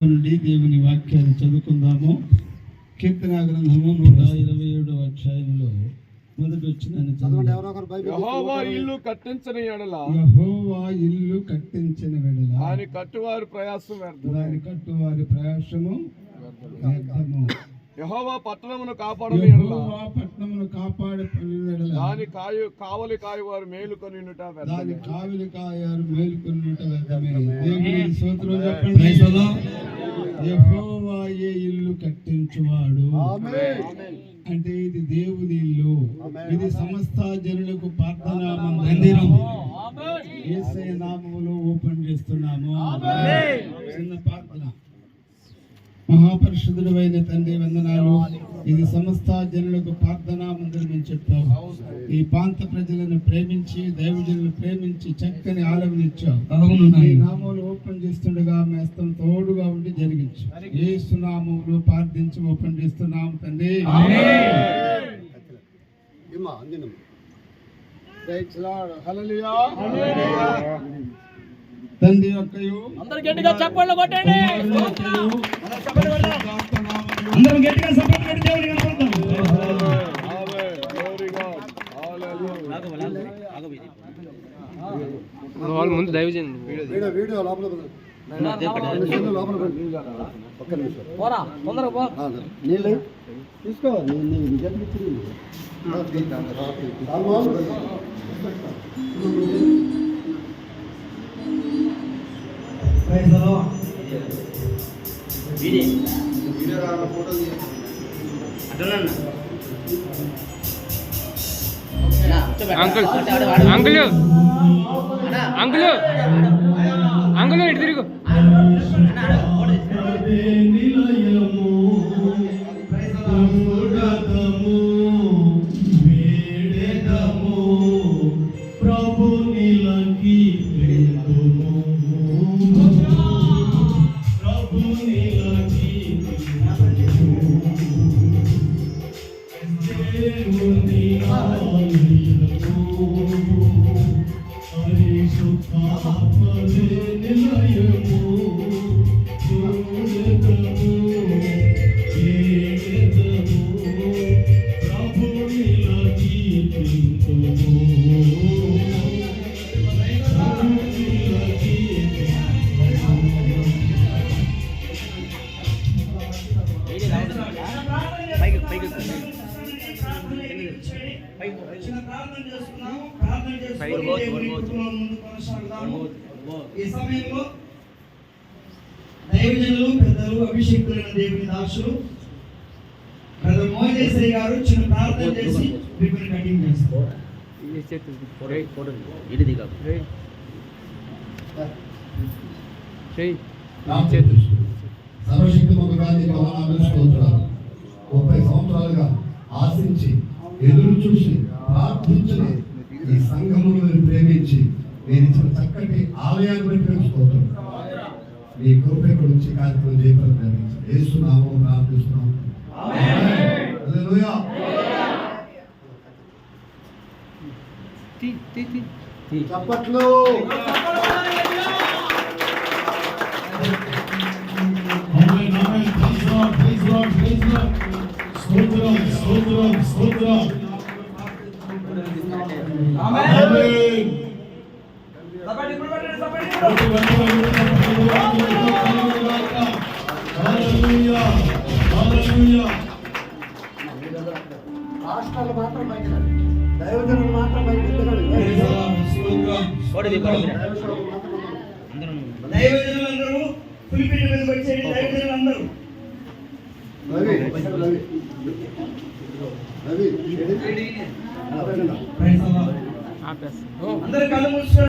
నుండి దేవుని వాక్యాన్ని చదువుకుందాము. కీర్తన గ్రంథము 127వ అధ్యాయంలో మొదటి వచనాన్ని చదవండి. యెహోవా ఇల్లు కట్టించని ఎడల దాని కట్టువారి ప్రయాసం వ్యర్థము. యెహోవా పట్టణమును కాపాడని ఎడల దాని కావలి కాయవారు మేలుకొనుట వ్యర్థమే. యెహోవాయే ఇల్లు కట్టించువాడు. అంటే ఇది దేవుని ఇల్లు, ఇది సమస్త జనులకు ప్రార్థనా మందిరం. యేసయ్య నామములో ఓపెన్ చేస్తున్నాము. చిన్న ప్రార్థన. మహాపరిశుద్ధుడైన తండ్రి వందనాలు. ఇది సమస్త జనులకు ప్రార్థనా మందిరం అని చెప్పావు. ఈ ప్రాంత ప్రజలను ప్రేమించి దైవజనులను ప్రేమించి చక్కని ఆలవనిచ్చావు. ఈ నామములు ఓపెన్ చేస్తుండగా మేస్తం తోడుగా ఉండి జరిగించు. యేసు నామములో ప్రార్థించి ఓపెన్ చేస్తున్నాము తండ్రి. తండ్రి యొక్కయు అందరూ గట్టిగా చప్పట్లు కొట్టండి. అందరూ గట్టిగా చప్పట్లు కొట్టి దేవునికి కనపడతాం. వాళ్ళు ముందు దైవజన్ వీడియో లోపల పోరా తొందరగా పో. నీళ్ళు తీసుకో. అంకుల్ అంకుల్ అంకుల్ అంకుల్ ఇటు తిరుగు. ఈ సమయంలో దైవజనులు పెద్దలు అభిషేకులైన దేవుని దాసులు బ్రదర్ మోజేశ్వరి గారు చిన్న ప్రార్థన చేసి రిబ్బన్ కటింగ్ చేస్తారు. సర్వశక్తిమంతుడాన్ని వందనాలు స్తోత్రాలు. 30 సంవత్సరాలుగా ఆశించి ఎదురు చూసి ప్రార్థించిన ఈ సంఘమును మీరు ప్రేమించి మీరు ఇచ్చిన చక్కటి ఆలయాన్ని బట్టి స్తోత్రం. మీ కృప గురించి కార్యక్రమం చేయగలిగారు. యేసు నామములో ప్రార్థిస్తున్నాం. హల్లెలూయా. చప్పట్లు. రాష్ట్రాలు మాత్రం బయట, దైవజనులు మాత్రం బయట. దైవజనులందరూ పులిపిటి మీద వచ్చేది. దైవజనులందరూ అందరూ కళ్ళు మూసుకోండి.